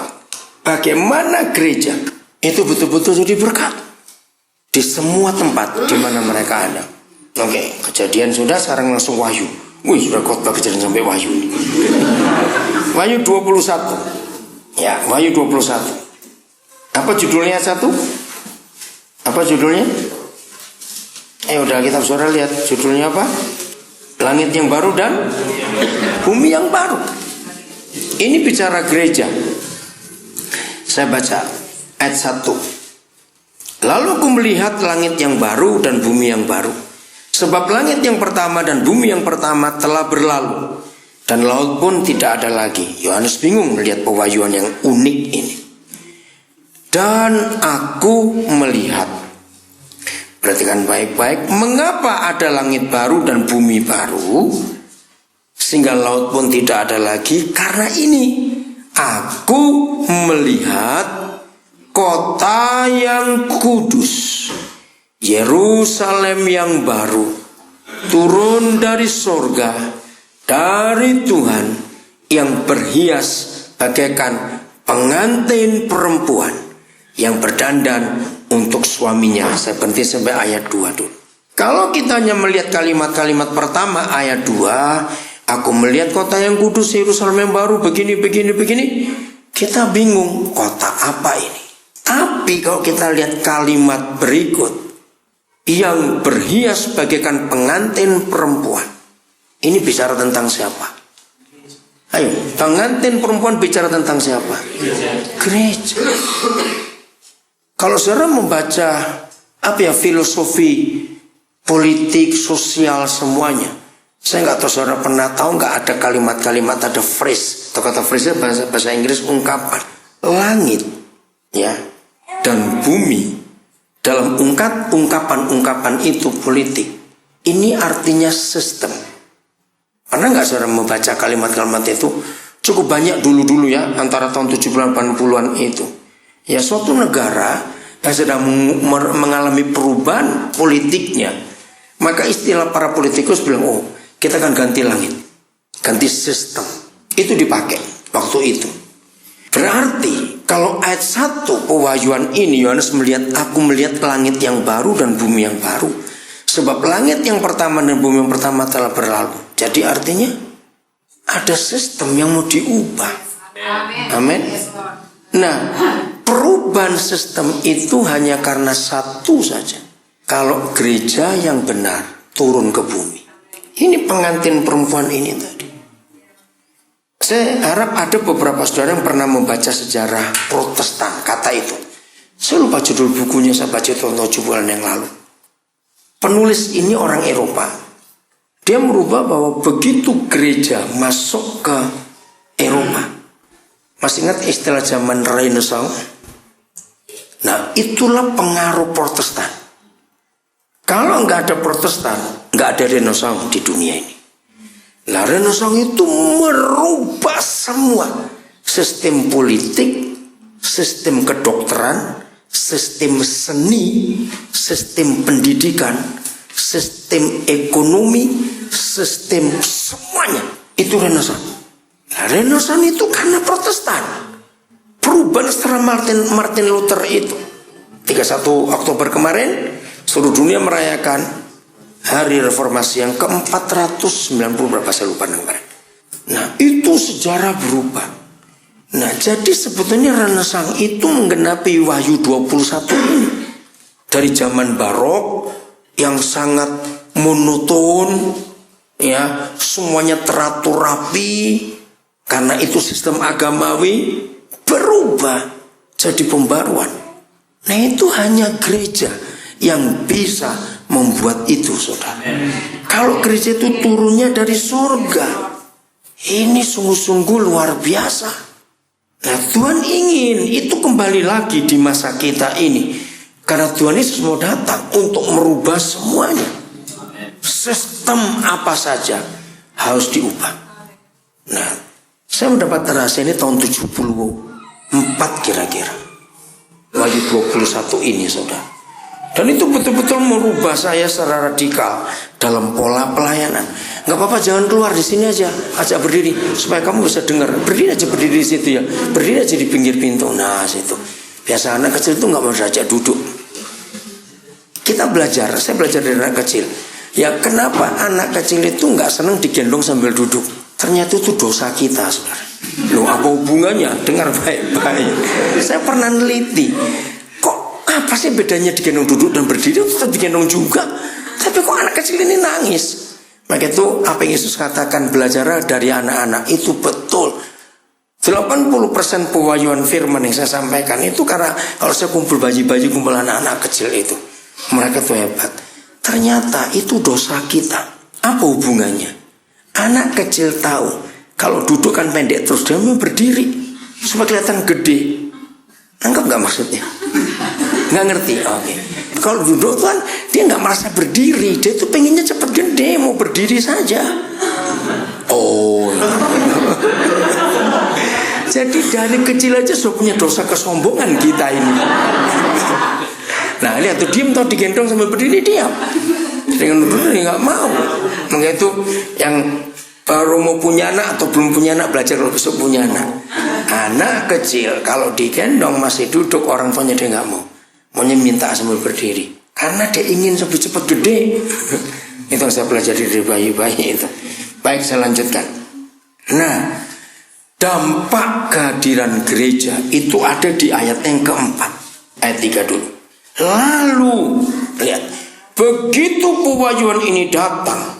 bagaimana gereja itu betul-betul jadi berkat di semua tempat di mana mereka ada. Oke, kejadian sudah, sekarang langsung Wahyu. Wih, sudah khotbah kejadian sampai Wahyu. Wahyu 21. Ya, Wahyu 21. Apa judulnya satu? Apa judulnya? Udah kita saudara lihat judulnya apa? Langit yang baru dan bumi yang baru. Ini bicara gereja. Saya baca ayat 1. Lalu aku melihat langit yang baru dan bumi yang baru. Sebab langit yang pertama dan bumi yang pertama telah berlalu, dan laut pun tidak ada lagi. Yohanes bingung melihat pewahyuan yang unik ini. Dan aku melihat, perhatikan baik-baik, mengapa ada langit baru dan bumi baru, sehingga laut pun tidak ada lagi? Karena ini, aku melihat kota yang kudus, Yerusalem yang baru, turun dari sorga, dari Tuhan, yang berhias bagaikan pengantin perempuan yang berdandan untuk suaminya. Saya berhenti sampai ayat 2 dulu. Kalau kita hanya melihat kalimat-kalimat pertama ayat 2, aku melihat kota yang kudus, Yerusalem yang baru, begini, kita bingung, kota apa ini? Tapi kalau kita lihat kalimat berikut, yang berhias bagaikan pengantin perempuan, ini bicara tentang siapa? Ayo, pengantin perempuan bicara tentang siapa? Gereja. Kalau saudara membaca filosofi politik, sosial, semuanya, saya nggak tahu saudara pernah tahu nggak ada kalimat-kalimat, ada phrase atau kata phrase bahasa Inggris, ungkapan langit, ya, dan bumi. Dalam ungkapan itu politik, ini artinya sistem. Pernah nggak saudara membaca kalimat-kalimat itu? Cukup banyak dulu ya, antara tahun 70-an 80-an itu. Ya, suatu negara yang sedang mengalami perubahan politiknya, maka istilah para politikus bilang, kita akan ganti langit, ganti sistem. Itu dipakai waktu itu. Berarti kalau ayat 1 pewahyuan ini, Yohanes melihat, aku melihat langit yang baru dan bumi yang baru. Sebab langit yang pertama dan bumi yang pertama telah berlalu. Jadi artinya ada sistem yang mau diubah. Amin. Nah, perubahan sistem itu hanya karena satu saja. Kalau gereja yang benar turun ke bumi. Ini pengantin perempuan ini tadi. Saya harap ada beberapa saudara yang pernah membaca sejarah Protestan, kata itu. Saya lupa judul bukunya, saya baca tahun 7 bulan yang lalu. Penulis ini orang Eropa. Dia merubah bahwa begitu gereja masuk ke Eropa, masih ingat istilah zaman Renaissance? Nah, itulah pengaruh Protestan. Kalau nggak ada Protestan, nggak ada Renaissance di dunia ini. Nah, Renaissance itu merubah semua sistem politik, sistem kedokteran, sistem seni, sistem pendidikan, sistem ekonomi, sistem semuanya. Itu Renaissance. Nah, Renaissance itu karena Protestan. Perubahan setelah Martin Luther itu. 31 Oktober kemarin, seluruh dunia merayakan Hari Reformasi yang ke-490 berapa, saya lupa kemarin. Nah, itu sejarah berubah. Nah, jadi sebetulnya Renaissance itu menggenapi Wahyu 21 ini. Dari zaman barok yang sangat monoton, ya, semuanya teratur rapi, karena itu sistem agamawi, berubah jadi pembaruan. Nah, itu hanya gereja yang bisa membuat itu, saudara. Kalau gereja itu turunnya dari surga, ini sungguh-sungguh luar biasa. Nah, Tuhan ingin itu kembali lagi di masa kita ini, karena Tuhan Yesus mau datang untuk merubah semuanya. Sistem apa saja harus diubah. Nah, saya mendapat rahasia ini tahun 74 kira-kira. Wahyu 21 ini, saudara. Dan itu betul-betul merubah saya secara radikal dalam pola pelayanan. Nggak apa-apa, jangan keluar, di sini aja, ajak berdiri supaya kamu bisa dengar. Berdiri aja, berdiri di situ ya. Berdiri aja di pinggir pintu. Nah, situ. Biasa anak kecil itu nggak mau diajak duduk. Kita belajar, saya belajar dari anak kecil. Ya kenapa anak kecil itu nggak senang digendong sambil duduk? Ternyata itu dosa kita, saudara. Loh, apa hubungannya? Dengar baik-baik. Saya pernah neliti. Apa sih bedanya digendong duduk dan berdiri? Tetap digendong juga. Tapi kok anak kecil ini nangis? Maka itu apa yang Yesus katakan, belajar dari anak-anak itu betul. 80% pewahyuan firman yang saya sampaikan itu karena kalau saya kumpul bayi-bayi, kumpul anak-anak kecil itu, mereka tuh hebat. Ternyata itu dosa kita. Apa hubungannya? Anak kecil tahu kalau duduk kan pendek terus, dia mau berdiri supaya kelihatan gede. Nangkep nggak maksudnya? Nggak ngerti? Oke. Kalau duduk kan dia nggak merasa berdiri, dia tuh pengennya cepat gede, mau berdiri saja. Oh. Jadi dari kecil aja sudah punya dosa kesombongan kita ini. Nah, lihat tuh, diem tau digendong sambil berdiri, diam. Dengan duduk dia nggak mau. Maka itu yang baru mau punya anak atau belum punya anak, belajar kalau besok punya anak. Anak kecil kalau digendong masih duduk, orang tuanya dia nggak mau. Maunya minta sambil berdiri karena dia ingin cepat-cepat gede. Itu yang saya belajar dari bayi-bayi itu. Baik, saya lanjutkan. Nah, dampak kehadiran gereja itu ada di ayat yang keempat, ayat 3 dulu. Lalu lihat, begitu pewahyuan ini datang,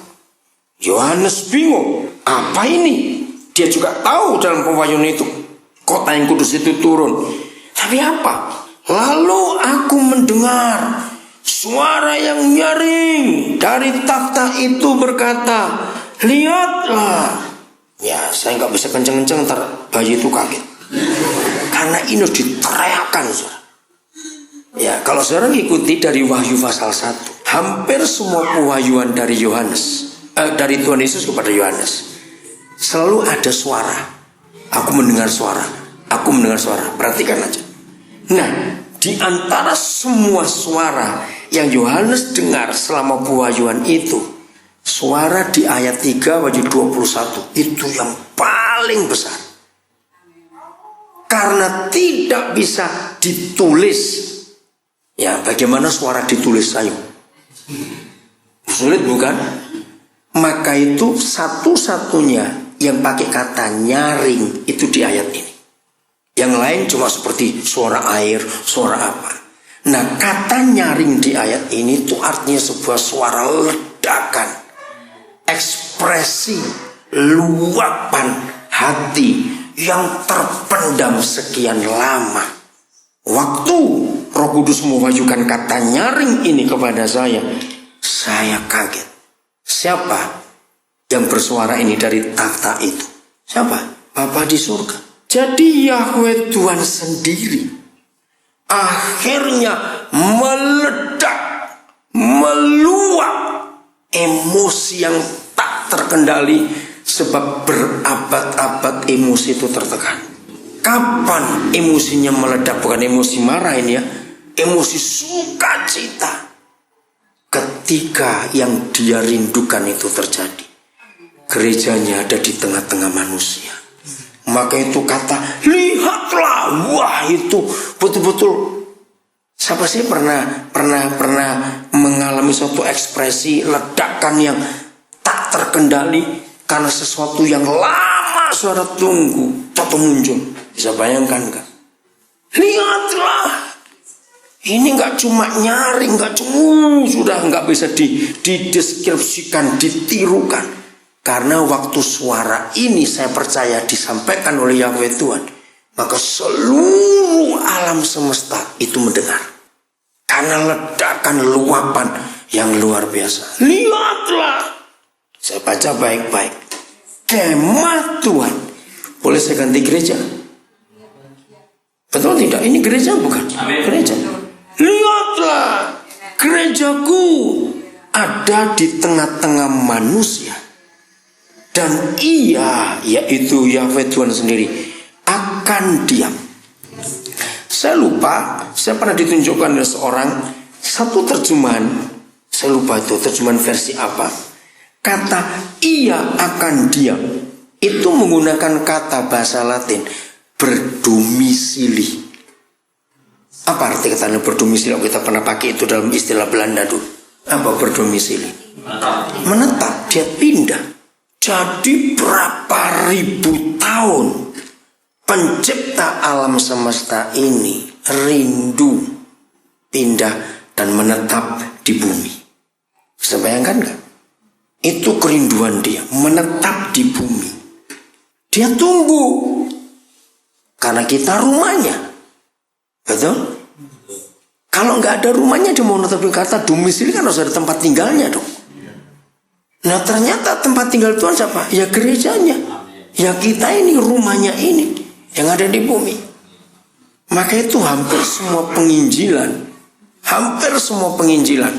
Yohanes bingung, apa ini? Dia juga tahu dalam pewahyuan itu kota yang kudus itu turun. Tapi apa? Lalu aku mendengar suara yang nyaring dari takhta itu berkata, lihatlah. Ya, saya nggak bisa kenceng-kenceng, ntar bayi itu kaget. Karena ini diteriakkan, saudara. Ya, kalau saudara ngikuti dari Wahyu pasal 1, hampir semua pewahyuan dari Yohanes, dari Tuhan Yesus kepada Yohanes, selalu ada suara. Aku mendengar suara, aku mendengar suara. Perhatikan aja. Nah, di antara semua suara yang Yohanes dengar selama pewahyuan itu, suara di ayat 3 Wahyu 21 itu yang paling besar. Karena tidak bisa ditulis. Ya, bagaimana suara ditulis, ayo? Sulit bukan? Maka itu satu-satunya yang pakai kata nyaring itu di ayat ini. Yang lain cuma seperti suara air, suara apa. Nah, kata nyaring di ayat ini itu artinya sebuah suara ledakan, ekspresi, luapan hati yang terpendam sekian lama. Waktu Roh Kudus mewahyukan kata nyaring ini kepada saya kaget. Siapa yang bersuara ini dari takhta itu? Siapa? Bapa di surga. Jadi Yahweh Tuhan sendiri akhirnya meledak, meluap emosi yang tak terkendali sebab berabad-abad emosi itu tertekan. Kapan emosinya meledak? Bukan emosi marah ini ya, emosi sukacita. Ketika yang dia rindukan itu terjadi, gerejanya ada di tengah-tengah manusia. Maka itu kata lihatlah, wah itu betul-betul. Siapa sih pernah mengalami suatu ekspresi ledakan yang tak terkendali karena sesuatu yang lama suara tunggu atau muncul? Bisa bayangkan kan? Lihatlah, ini nggak cuma nyaring, nggak cuma sudah nggak bisa dideskripsikan, ditirukan. Karena waktu suara ini saya percaya disampaikan oleh Yahweh Tuhan, maka seluruh alam semesta itu mendengar. Karena ledakan luapan yang luar biasa. Lihatlah, saya baca baik-baik. Kemah Tuhan. Boleh saya ganti gereja? Betul tidak? Ini gereja bukan? Gereja. Lihatlah, gerejaku ada di tengah-tengah manusia. Dan ia, yaitu Yahweh Tuhan sendiri, akan diam. Saya lupa, saya pernah ditunjukkan oleh seorang Satu terjemahan, saya lupa itu terjemahan versi apa. Kata ia akan diam itu menggunakan kata bahasa Latin berdomisili. Apa arti kata berdomisili? Kita pernah pakai itu dalam istilah Belanda dulu. Apa berdomisili? Menetap, dia pindah. Jadi berapa ribu tahun pencipta alam semesta ini rindu pindah dan menetap di bumi. Bisa bayangkan gak? Itu kerinduan dia, menetap di bumi. Dia tunggu karena kita rumahnya. Betul? Kalau nggak ada rumahnya dia mau menetap, kata domisili kan harus ada tempat tinggalnya dong. Nah ternyata tempat tinggal Tuhan siapa? Ya gerejanya. Ya kita ini, rumahnya ini yang ada di bumi. Maka itu hampir semua penginjilan,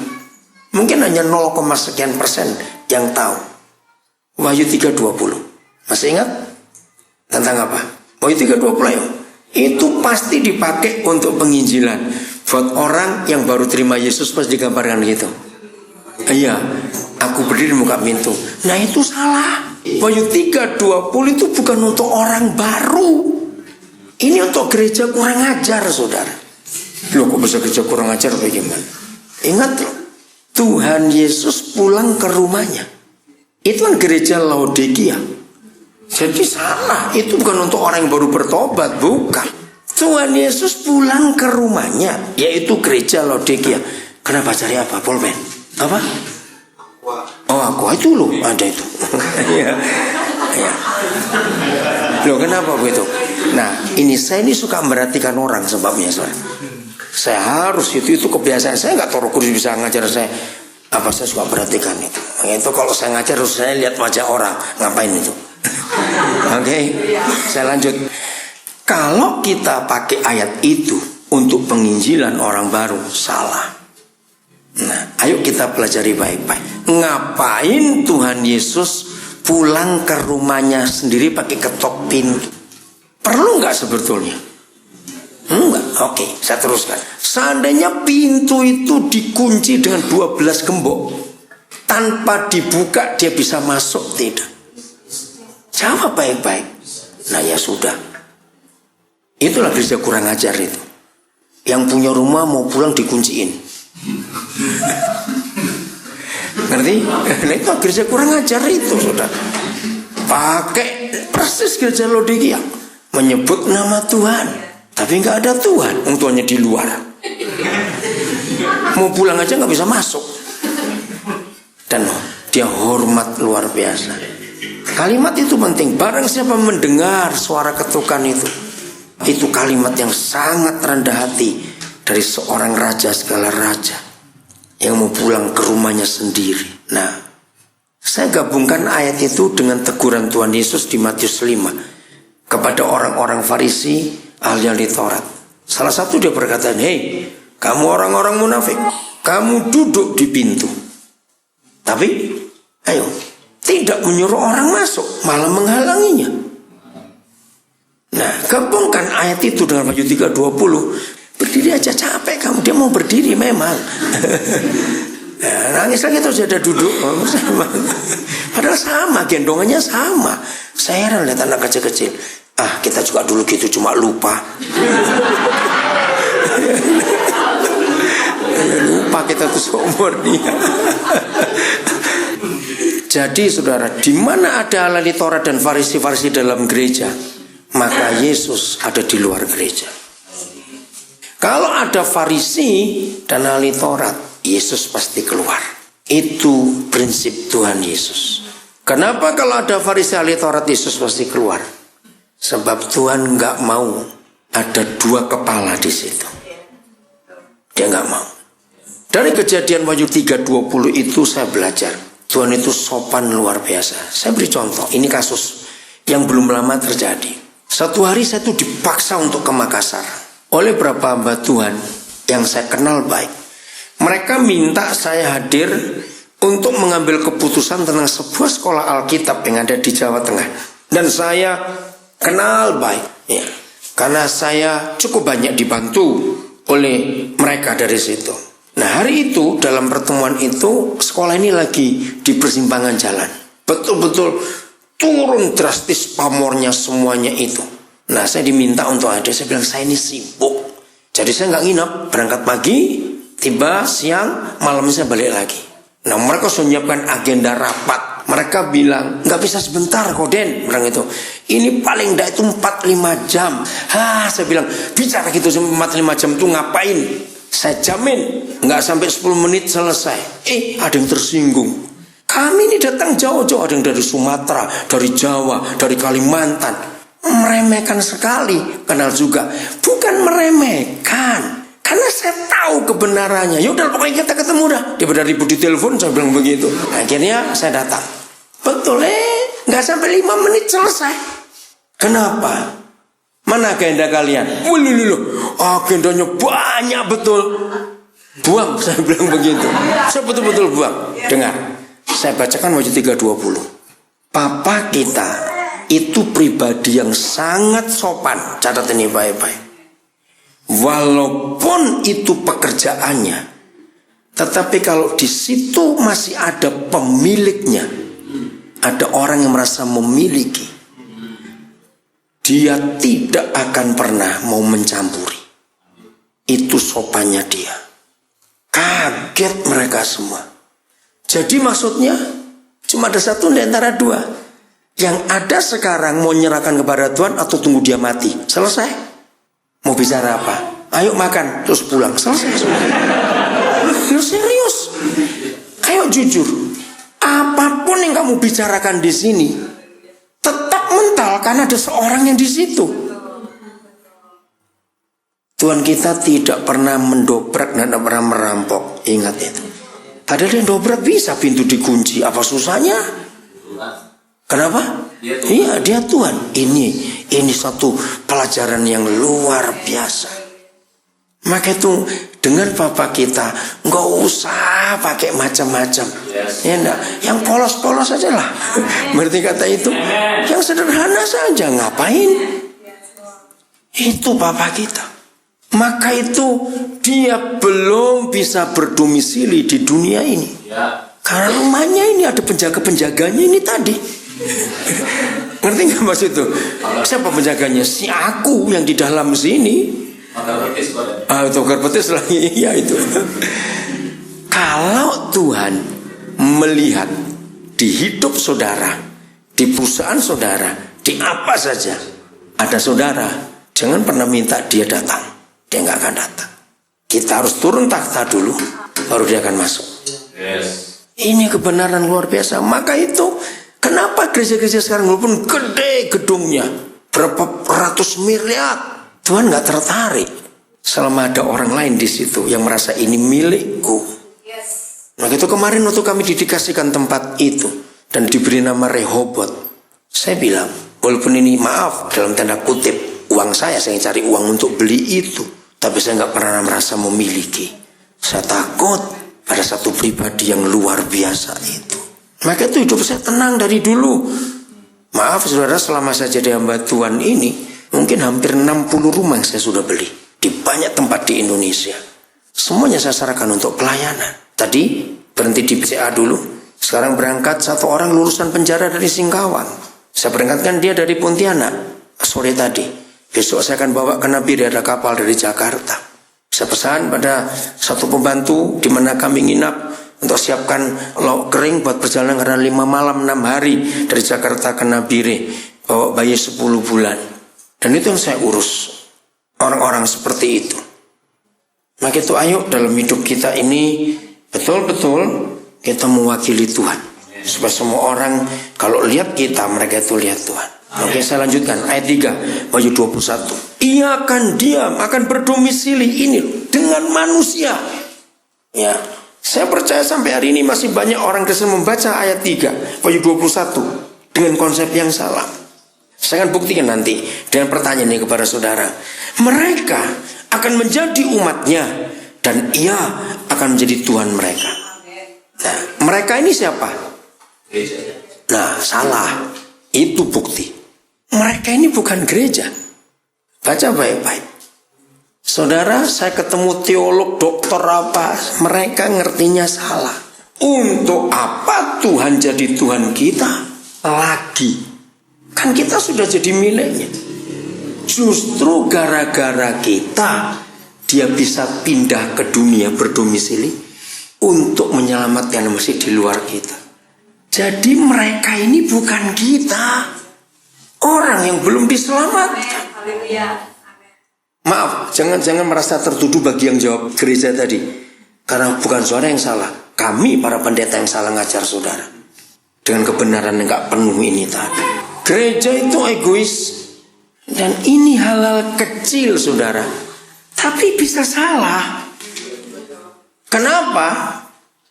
mungkin hanya 0, sekian persen yang tahu Wahyu 3:20. Masih ingat? Tentang apa? Wahyu 3:20 ya. Itu pasti dipakai untuk penginjilan. Buat orang yang baru terima Yesus pas digambarkan gitu. Iya, aku berdiri muka pintu. Nah itu salah. Wahyu 3:20 itu bukan untuk orang baru. Ini untuk gereja kurang ajar, saudara. Loh kok bisa gereja kurang ajar bagaimana? Ingat loh, Tuhan Yesus pulang ke rumahnya. Itu kan gereja Laodikia. Jadi salah, itu bukan untuk orang yang baru bertobat, bukan. Tuhan Yesus pulang ke rumahnya, yaitu gereja Laodikia. Kenapa cari apa? Pulpen? Apa? Oh aqua itu loh, ada itu. Ya. Loh kenapa begitu? Nah ini saya ini suka memperhatikan orang sebabnya saudara. Saya harus itu kebiasaan saya, nggak taruh kursi bisa ngajar saya. Apa saya suka perhatikan itu. Itu kalau saya ngajar harus saya lihat wajah orang ngapain itu. Oke, saya lanjut. Kalau kita pakai ayat itu untuk penginjilan orang baru, salah. Nah, ayo kita pelajari baik-baik. Ngapain Tuhan Yesus pulang ke rumahnya sendiri pakai ketok pintu? Perlu nggak sebetulnya? Enggak. Oke, saya teruskan. Seandainya pintu itu dikunci dengan 12 gembok, tanpa dibuka dia bisa masuk tidak? Jawab baik-baik. Nah ya sudah. Itulah gereja kurang ajar itu. Yang punya rumah mau pulang dikunciin. Ngerti? Nah itu gereja kurang ajar itu saudara. Pakai persis gereja Laodikia, menyebut nama Tuhan, tapi nggak ada Tuhan. Tuhannya di luar. Mau pulang aja nggak bisa masuk. Dan dia hormat luar biasa. Kalimat itu penting. Barang siapa mendengar suara ketukan itu kalimat yang sangat rendah hati dari seorang raja segala raja yang mau pulang ke rumahnya sendiri. Nah, saya gabungkan ayat itu dengan teguran Tuhan Yesus di Matius 5 kepada orang-orang Farisi, ahli Taurat. Salah satu dia berkata, "Hei, kamu orang-orang munafik, kamu duduk di pintu. Tapi, ayo, tidak menyuruh orang masuk, malah menghalanginya." Nah, gabungkan ayat itu dengan Wahyu 3:20. Berdiri aja capek kamu, dia mau berdiri memang. Nah, nangis lagi terus ada duduk. Padahal sama, gendongannya sama. Saya heran lihat anak kecil-kecil. Kita juga dulu gitu, cuma lupa. Lupa kita tuh seumur dia. Jadi saudara, di mana ada ahli Taurat dan Farisi dalam gereja, maka Yesus ada di luar gereja. Kalau ada Farisi dan ahli Taurat, Yesus pasti keluar. Itu prinsip Tuhan Yesus. Kenapa kalau ada Farisi ahli Taurat Yesus pasti keluar? Sebab Tuhan nggak mau ada dua kepala di situ. Dia nggak mau. Dari kejadian Wahyu 3:20 itu saya belajar. Tuhan itu sopan luar biasa. Saya beri contoh. Ini kasus yang belum lama terjadi. Satu hari saya tuh dipaksa untuk ke Makassar oleh beberapa hamba Tuhan yang saya kenal baik. Mereka minta saya hadir untuk mengambil keputusan tentang sebuah sekolah Alkitab yang ada di Jawa Tengah. Dan saya kenal baik, ya, karena saya cukup banyak dibantu oleh mereka dari situ. Nah hari itu dalam pertemuan itu sekolah ini lagi di persimpangan jalan. Betul-betul turun drastis pamornya semuanya itu. Nah saya diminta untuk ada. Saya bilang saya ini sibuk. Jadi saya nggak nginap. Berangkat pagi, tiba siang, malamnya saya balik lagi. Nah mereka sudah menyiapkan agenda rapat. Mereka bilang nggak bisa sebentar Koden. Bilang itu. Ini paling enggak itu 4-5 jam. Saya bilang bicara gitu 4-5 jam itu ngapain? Saya jamin nggak sampai 10 menit selesai. Ada yang tersinggung. Kami ini datang jauh-jauh, ada yang dari Sumatera, dari Jawa, dari Kalimantan. Meremehkan sekali, kenal juga. Bukan meremehkan, karena saya tahu kebenarannya. Yaudah pokoknya kita ketemu dah. Daripada ribut di telepon, saya bilang begitu. Akhirnya saya datang. Betul nggak sampai 5 menit selesai. Kenapa? Mana agenda kalian? Agendanya banyak betul. Buang, saya bilang begitu. Saya betul-betul buang. Dengar. Saya bacakan wajah 320. Papa kita itu pribadi yang sangat sopan. Catat ini baik-baik. Walaupun itu pekerjaannya, tetapi kalau di situ masih ada pemiliknya, ada orang yang merasa memiliki, dia tidak akan pernah mau mencampuri. Itu sopannya dia. Kaget mereka semua. Jadi maksudnya cuma ada satu di antara dua. Yang ada sekarang mau menyerahkan kepada Tuhan atau tunggu dia mati. Selesai. Mau bicara apa? Ayo makan terus pulang. Selesai. Lu serius? Ayo jujur. Apapun yang kamu bicarakan di sini tetap mental karena ada seorang yang di situ. Tuhan kita tidak pernah mendobrak dan tidak pernah merampok. Ingat itu. Padahal dia dobrak bisa pintu dikunci. Apa susahnya? Kenapa? Iya dia Tuhan. Ini satu pelajaran yang luar biasa. Maka itu dengan Papa kita nggak usah pakai macam-macam. Ya enggak? Yang polos-polos aja lah. Berarti kata itu yang sederhana saja. Ngapain? Itu Papa kita. Maka itu dia belum bisa berdomisili di dunia ini. Karena rumahnya ini ada penjaga-penjaganya ini tadi. Ngerti nggak maksud itu? Siapa penjaganya? Si aku yang di dalam sini. Togar betis lagi. Ya itu. Kalau Tuhan melihat di hidup saudara, di perusahaan saudara, di apa saja ada saudara, jangan pernah minta dia datang. Dia nggak akan datang. Kita harus turun takhta dulu, baru dia akan masuk. Ini kebenaran luar biasa. Maka itu kenapa gereja-gereja sekarang walaupun gede gedungnya, berapa ratus miliar, Tuhan nggak tertarik selama ada orang lain di situ yang merasa ini milikku. Maka itu kemarin waktu kami dikasihkan tempat itu dan diberi nama Rehobot, saya bilang walaupun ini maaf dalam tanda kutip uang saya cari uang untuk beli itu. Tapi saya nggak pernah merasa memiliki. Saya takut pada satu pribadi yang luar biasa itu. Maka itu hidup saya tenang dari dulu. Maaf saudara, selama saya jadi hamba Tuhan ini, mungkin hampir 60 rumah yang saya sudah beli. Di banyak tempat di Indonesia. Semuanya saya serahkan untuk pelayanan. Tadi berhenti di BCA dulu. Sekarang berangkat satu orang lulusan penjara dari Singkawang. Saya berangkatkan dia dari Pontianak sore tadi. Besok saya akan bawa ke Nabire, ada kapal dari Jakarta. Saya pesan pada satu pembantu di mana kami nginap untuk siapkan lauk kering buat perjalanan karena 5 malam 6 hari dari Jakarta ke Nabire, bawa bayi 10 bulan. Dan itu yang saya urus. Orang-orang seperti itu. Maka itu ayo dalam hidup kita ini betul-betul kita mewakili Tuhan. Supaya semua orang kalau lihat kita, mereka itu lihat Tuhan. Oke, saya lanjutkan ayat 3 Wahyu 21. Ia akan diam, akan berdomisili ini dengan manusia. Ya, saya percaya sampai hari ini masih banyak orang Kristen membaca ayat 3 Wahyu 21 dengan konsep yang salah. Saya akan buktikan nanti dengan pertanyaan ini kepada saudara. Mereka akan menjadi umatnya dan ia akan menjadi Tuhan mereka. Nah, mereka ini siapa? Nah, salah. Itu bukti. Mereka ini bukan gereja. Baca baik-baik. Saudara, saya ketemu teolog, dokter apa, mereka ngertinya salah. Untuk apa Tuhan jadi Tuhan kita lagi? Kan kita sudah jadi miliknya. Justru gara-gara kita, dia bisa pindah ke dunia berdomisili untuk menyelamatkan masih di luar kita. Jadi mereka ini bukan kita, orang yang belum diselamatkan. Maaf, jangan merasa tertuduh bagi yang jawab gereja tadi. Karena bukan saudara yang salah, kami para pendeta yang salah ngajar saudara dengan kebenaran yang gak penuh ini tadi. Gereja itu egois, dan ini hal-hal kecil saudara, tapi bisa salah. Kenapa?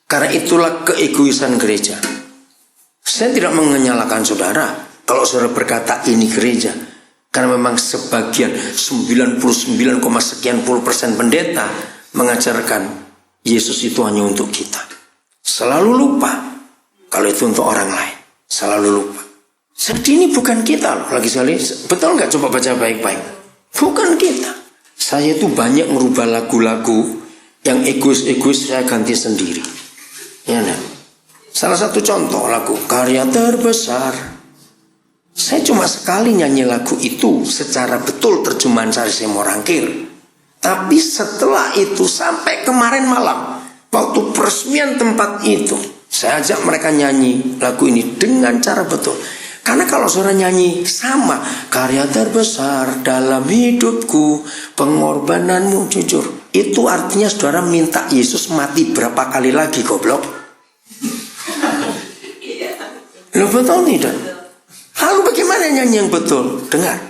Karena itulah keegoisan gereja. Saya tidak menyalahkan saudara kalau saudara berkata ini gereja, karena memang sebagian 99, sekian % pendeta mengajarkan Yesus itu hanya untuk kita. Selalu lupa kalau itu untuk orang lain. Selalu lupa. Jadi ini bukan kita loh. Lagi sekali, betul nggak? Coba baca baik-baik. Bukan kita. Saya itu banyak merubah lagu-lagu yang egois-egois saya ganti sendiri. Ya, nah. Salah satu contoh lagu Karya Terbesar. Saya cuma sekali nyanyi lagu itu secara betul terjemahan Sari Semorangkir. Tapi setelah itu sampai kemarin malam, waktu peresmian tempat itu, saya ajak mereka nyanyi lagu ini dengan cara betul. Karena kalau saudara nyanyi sama, karya terbesar dalam hidupku, pengorbananmu jujur, itu artinya saudara minta Yesus mati berapa kali lagi, goblok? Loh, betul tidak? Lalu bagaimana nyanyi yang betul? Dengar.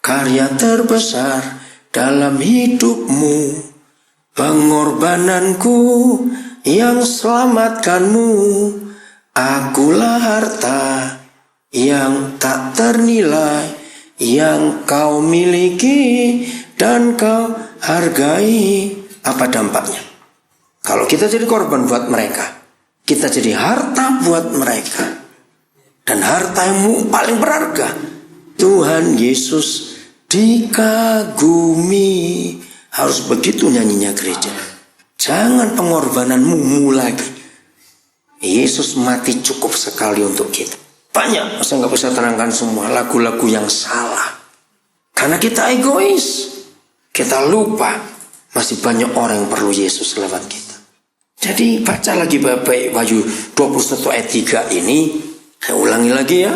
Karya terbesar dalam hidupmu, pengorbananku yang selamatkanmu, akulah harta yang tak ternilai, yang kau miliki dan kau hargai. Apa dampaknya? Kalau kita jadi korban buat mereka, kita jadi harta buat mereka. Dan harta yang paling berharga, Tuhan Yesus dikagumi. Harus begitu nyanyinya gereja. Jangan pengorbananmu lagi. Yesus mati cukup sekali untuk kita. Banyak, saya nggak bisa terangkan semua lagu-lagu yang salah. Karena kita egois. Kita lupa masih banyak orang yang perlu Yesus lewat kita. Jadi baca lagi baik-baik Wahyu 21 ayat 3 ini. Saya ulangi lagi ya.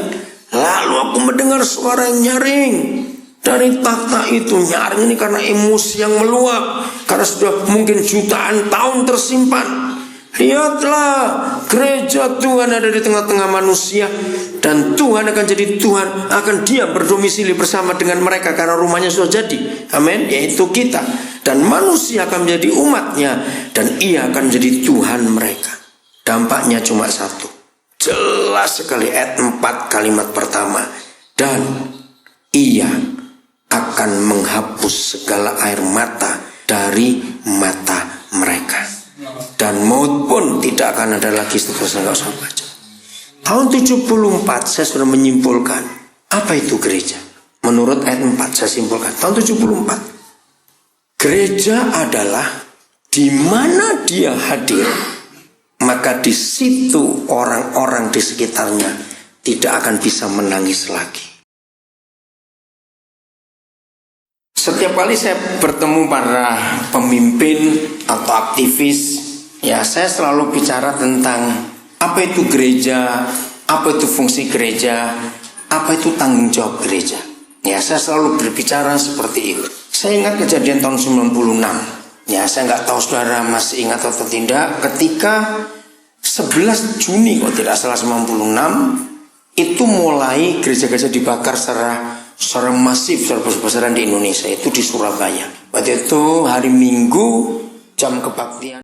Lalu aku mendengar suara yang nyaring dari takhta itu. Nyaring ini karena emosi yang meluap, karena sudah mungkin jutaan tahun tersimpan. Lihatlah, gereja Tuhan ada di tengah-tengah manusia, dan Tuhan akan jadi Tuhan, akan dia berdomisili bersama dengan mereka karena rumahnya sudah jadi. Amin, yaitu kita. Dan manusia akan menjadi umatnya, dan ia akan menjadi Tuhan mereka. Dampaknya cuma satu. Jelas sekali ayat 4 kalimat pertama. Dan ia akan menghapus segala air mata dari mata mereka. Dan maut pun tidak akan ada lagi. Seterusnya nggak usah baca. Tahun 74 saya sudah menyimpulkan apa itu gereja. Menurut ayat 4 saya simpulkan. Tahun 74 gereja adalah di mana dia hadir, maka di situ orang-orang di sekitarnya tidak akan bisa menangis lagi. Setiap kali saya bertemu para pemimpin atau aktivis, ya saya selalu bicara tentang apa itu gereja, apa itu fungsi gereja, apa itu tanggung jawab gereja. Ya saya selalu berbicara seperti itu. Saya ingat kejadian tahun 96. Ya saya nggak tahu saudara masih ingat atau tidak, ketika 11 Juni kalau tidak salah 96 itu mulai gereja-gereja dibakar secara masif, secara besar-besaran di Indonesia, itu di Surabaya. Waktu itu hari Minggu jam kebaktian.